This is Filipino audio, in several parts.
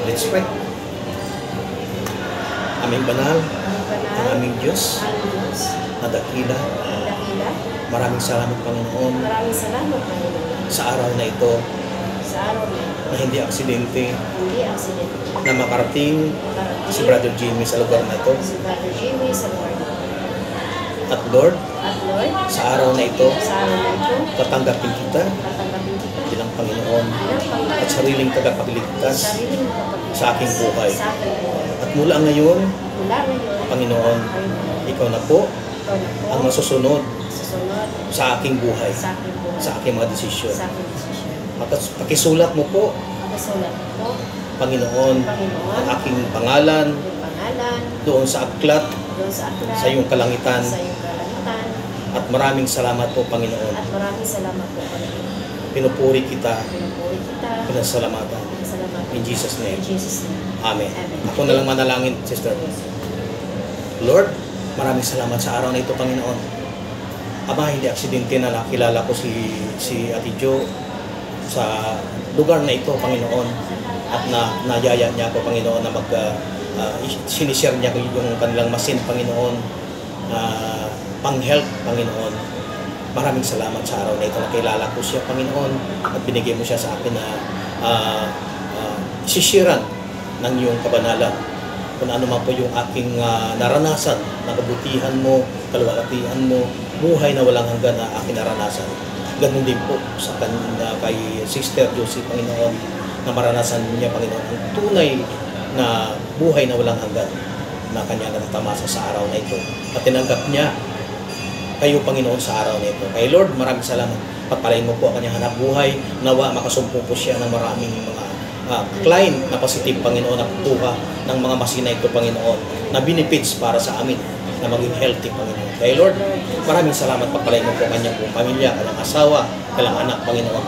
Let's pray. Aming banal, ang aming Diyos, na dakila. Maraming salamat, Panginoon, Maraming salamat, Panginoon, sa araw na ito sa araw na ito. na hindi aksidente Hindi aksidente. na makarating si Brother Jimmy sa lugar na ito. Si Brother Jimmy sa lugar na ito. At Lord, At Lord, sa araw na ito, sa araw na ito, tatanggapin kita tatanggapin kita bilang Panginoon bilang Panginoon at sariling tagapagligtas sariling kapatid sa aking buhay. Sa aking buhay. At mula ngayon, Mula ngayon, Panginoon, Panginoon, ikaw na po ikaw na po ang masusunod susunod sa aking buhay, sa aking buhay, sa aking mga desisyon. sa aking desisyon. At pakisulat mo po, Pagkasulat mo, Panginoon, Panginoon, ang aking pangalan yung pangalan doon sa aklat doon sa aklat, sa iyong kalangitan. sa iyong kalangitan. At maraming salamat po, Panginoon. At maraming salamat po, Panginoon. Pinupuri kita, Pinupuri kita. pinasalamatan. Salamat po. In Jesus' name. In Jesus' name. Amen. Amen. Ako na lang manalangin, Sister. Lord, maraming salamat sa araw na ito, Panginoon. Ama, hindi aksidente na nakilala ko si Ate Jo sa lugar na ito, Panginoon. At nayaya niya ako, Panginoon, na sinishare niya yung kanilang masin, Panginoon, pang-health, Panginoon. Maraming salamat sa araw na ito. Nakilala ko siya, Panginoon, at binigay mo siya sa akin na sisiran ng iyong kabanalan. Kung ano man po yung aking naranasan, na kabutihan mo, kalwalatian mo, buhay na walang hanggan na aking naranasan. Ganun din po sa kay Sister Josie, Panginoon, na maranasan niya, Panginoon, ang tunay na buhay na walang hanggan na kanya natatamasa sa araw na ito. At tinanggap niya kayo, Panginoon, sa araw na ito. Kay Lord, maraming salamat. Pagpalain mo po ang kanyang hanap buhay. Nawa, makasumpo po siya ng maraming mga client na positive, Panginoon, na kuha ng mga masina ito, Panginoon, na benefits para sa amin na maging healthy, Panginoon. Kay Lord, maraming salamat. Pagpalain mo po ang kanyang buong pamilya, kanyang asawa, kanyang anak, Panginoon.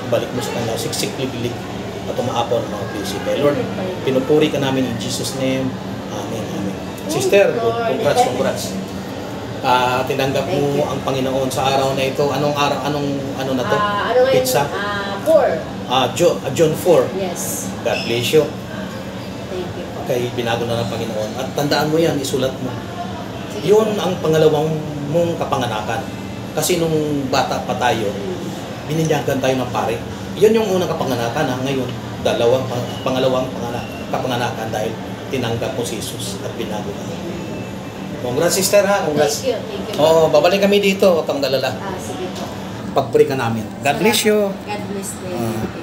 Balik mo sa kanyang siksik, libilig, at umaapaw ng mga blessing. Kay Lord, pinupuri ka namin in Jesus' name. Amen. Amen. Sister, congrats. Tinanggap mo ang Panginoon sa araw na ito. Anong araw, ano na to? Pizza? 4. John 4. Yes. God bless you. Thank you. Kay binago na ng Panginoon. At tandaan mo yan, isulat mo. Yun ang pangalawang mong kapanganakan. Kasi nung bata pa tayo, bininyagan tayo ng pare. Yun yung unang kapanganakan. Ngayon, pangalawang kapanganakan dahil tinanggap mo si Jesus at binago ka. Congrats, sister, ha? Congrats. Thank you. Oo, babalik kami dito. Huwag kang galala. Sige po. Pag-pray ka namin. God bless you. God bless you.